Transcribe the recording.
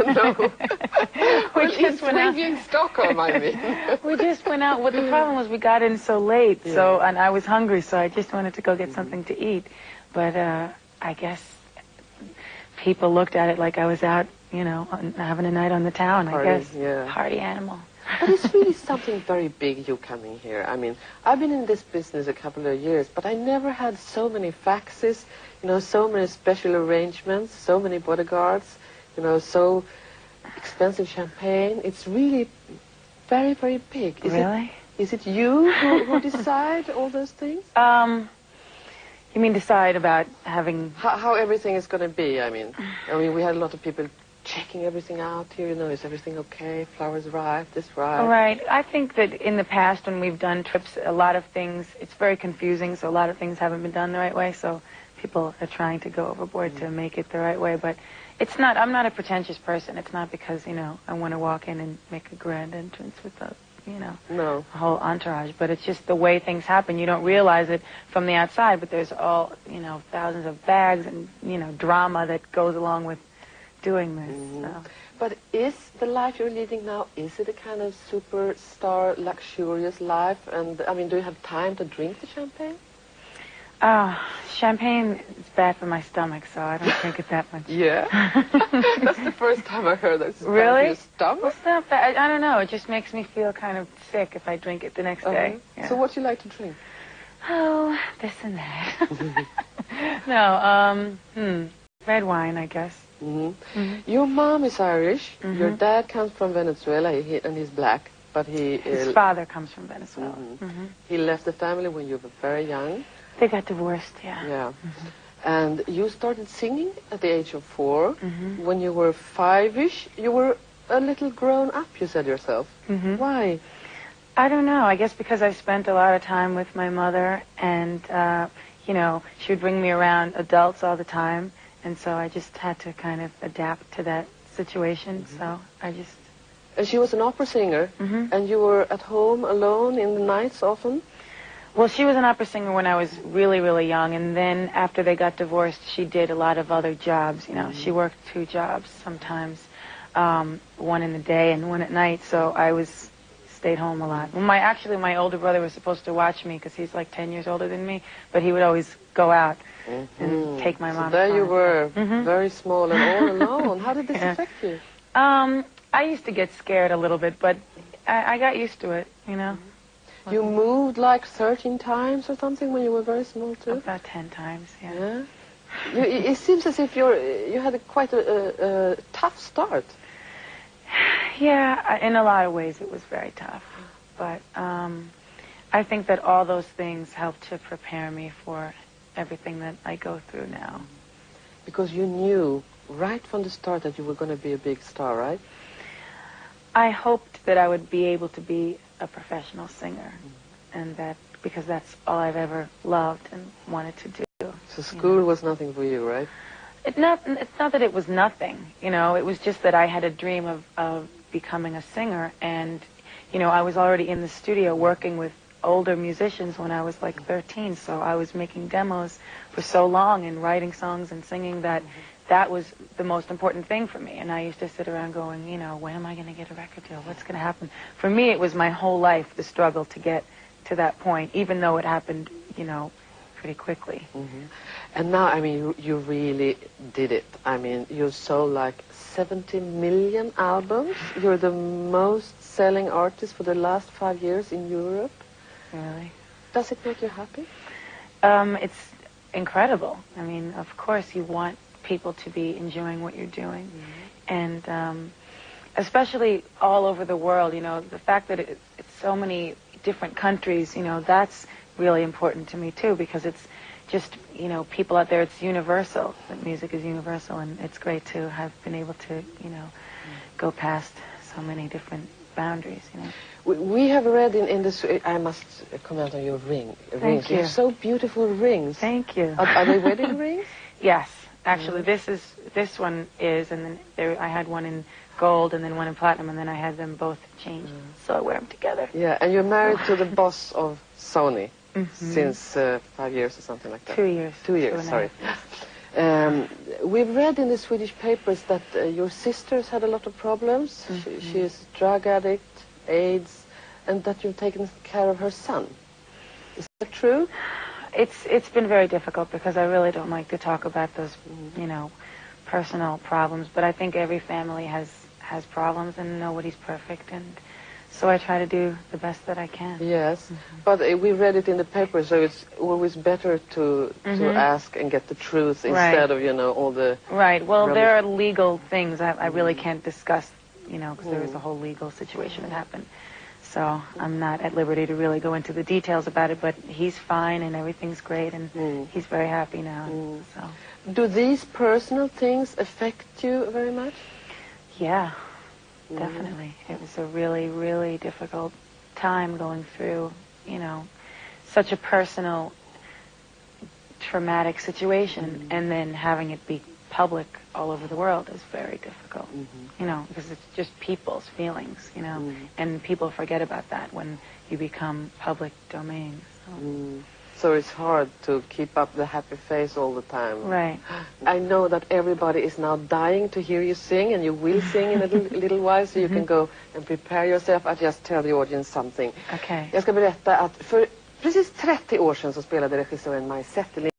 No. We just went out. in Stockholm, I mean. We just went out. Well, the problem was we got in so late, and I was hungry, so I just wanted to go get something to eat. But I guess people looked at it like I was out, you know, having a night on the town, Party, I guess. yeah. Party animal. But it's really something very big, you coming here. I mean, I've been in this business a couple of years, but I never had so many faxes, you know, so many special arrangements, so many bodyguards, you know, so expensive champagne. It's really very, very big. Is it you who decide all those things? You mean decide about having... How everything is going to be, I mean. We had a lot of people checking everything out here, you know, is everything okay? Flowers right, this right? Right. I think that in the past when we've done trips, a lot of things, it's very confusing, so a lot of things haven't been done the right way, so people are trying to go overboard to make it the right way, but it's not, I'm not a pretentious person. It's not because, you know, I want to walk in and make a grand entrance with a, you know, a whole entourage, but it's just the way things happen. You don't realize it from the outside, but there's all, you know, thousands of bags and, you know, drama that goes along with doing this. So. But is the life you're leading now, is it a kind of superstar, luxurious life? And, I mean, do you have time to drink the champagne? Champagne is bad for my stomach, so I don't drink it that much. Yeah? That's the first time I heard that. Really? For your stomach? Well, it's not bad. I don't know. It just makes me feel kind of sick if I drink it the next day. Yeah. So what do you like to drink? Oh, this and that. No, red wine, I guess. Your mom is Irish. Your dad comes from Venezuela, and he's black, but his father comes from Venezuela. He left the family when you were very young. They got divorced, yeah. Yeah. And you started singing at the age of 4. When you were 5-ish, you were a little grown up, you said yourself. Why? I don't know. I guess because I spent a lot of time with my mother, and, you know, she would bring me around adults all the time, and so I just had to kind of adapt to that situation, so I just... And she was an opera singer, and you were at home alone in the nights often? Well, she was an opera singer when I was really, really young, and then after they got divorced, she did a lot of other jobs, you know. She worked 2 jobs sometimes, one in the day and one at night, so I stayed home a lot. Well, my older brother was supposed to watch me because he's like 10 years older than me, but he would always go out and take my mom. So there you were, very small and all alone. How did this affect you? I used to get scared a little bit, but I got used to it, you know. You moved like 13 times or something when you were very small too? About 10 times, yeah. It seems as if you had quite a tough start. Yeah, in a lot of ways it was very tough. But I think that all those things helped to prepare me for everything that I go through now. Because you knew right from the start that you were going to be a big star, right? I hoped that I would be able to be a professional singer, and that because that's all I've ever loved and wanted to do. So school was nothing for you, right? It's not that it was nothing, you know. It was just that I had a dream of becoming a singer, and, you know, I was already in the studio working with older musicians when I was like 13, so I was making demos for so long and writing songs and singing that was the most important thing for me. And I used to sit around going, you know, when am I going to get a record deal? What's going to happen? For me, it was my whole life, the struggle to get to that point, even though it happened, you know, pretty quickly. And now, I mean, you really did it. I mean, you sold like 70 million albums. You're the most selling artist for the last 5 years in Europe. Really? Does it make you happy? It's incredible. I mean, of course you want people to be enjoying what you're doing. And especially all over the world, you know, the fact that it's so many different countries, you know, that's really important to me too, because it's just, you know, people out there, it's universal. That music is universal, and it's great to have been able to, you know, go past so many different boundaries, you know. We have read in the... I must comment on your rings. Thank you. You have so beautiful rings. Thank you. Are they wedding rings? Yes. Actually, this one is, and then I had one in gold and then one in platinum, and then I had them both changed, so I wear them together. Yeah, and you're married to the boss of Sony since 5 years or something like that. 2 years. 2 years, sorry. We've read in the Swedish papers that your sisters had a lot of problems. She is a drug addict, AIDS, and that you've taken care of her son. Is that true? It's been very difficult because I really don't like to talk about those, personal problems. But I think every family has problems, and nobody's perfect, and so I try to do the best that I can. Yes, but we read it in the paper, so it's always better to ask and get the truth instead of all the. Right. Well, there are legal things I really can't discuss, because there is a whole legal situation that happened. So I'm not at liberty to really go into the details about it, but he's fine and everything's great, and he's very happy now. So. Do these personal things affect you very much? Yeah, definitely. It was a really, really difficult time going through, such a personal, traumatic situation, and then having it be public all over the world is very difficult, because it's just people's feelings, and people forget about that when you become public domain. So it's hard to keep up the happy face all the time. Right. I know that everybody is now dying to hear you sing, and you will sing in a little while, so you can go and prepare yourself. I'll just tell the audience something. Okay. Jag ska berätta att för precis 30 år sedan så spelade regissören Mariah Carey